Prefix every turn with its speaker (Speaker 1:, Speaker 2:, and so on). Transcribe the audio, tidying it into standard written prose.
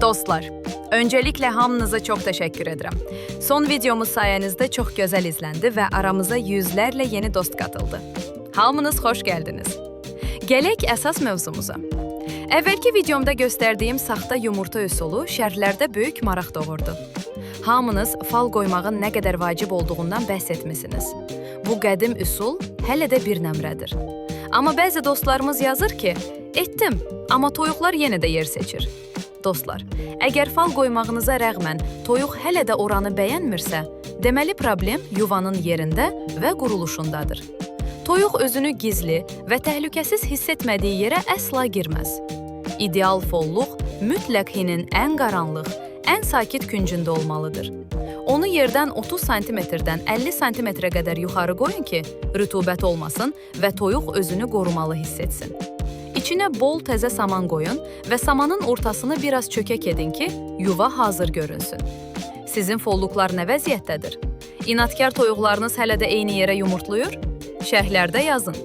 Speaker 1: Dostlar, öncelikle hamınıza çok teşekkür ederim. Son videomuz sayenizde çok güzel izlendi ve aramıza yüzlerle yeni dost katıldı. Hamınız hoş geldiniz. Gelek əsas mövzumuza. Əvvəlki videomda göstərdiyim saxta yumurta üsulu şərhlərdə böyük maraq doğurdu. Hamınız fal qoymağın nə qədər vacib olduğundan bəhs etmisiniz. Bu qədim üsul hələ də bir nömrədir. Amma bəzi dostlarımız yazır ki, etdim, amma toyuqlar yenə də yer seçir. Dostlar, əgər fal qoymağınıza rəğmən toyuq hələ də oranı bəyənmirsə, deməli problem yuvanın yerində və quruluşundadır. Toyuq özünü gizli və təhlükəsiz hiss etmədiyi yerə əsla girməz. İdeal folluq mütləq hinin ən qaranlıq, ən sakit küncündə olmalıdır. Onu yerdən 30 sm-dən 50 sm-ə qədər yuxarı qoyun ki, rütubət olmasın və toyuq özünü qorumalı hiss etsin. İçinə bol təzə saman qoyun və samanın ortasını biraz çökək edin ki, yuva hazır görünsün. Sizin folluqlar nə vəziyyətdədir? İnadkar toyuqlarınız hələ də eyni yerə yumurtlayır? Şərhlərdə yazın.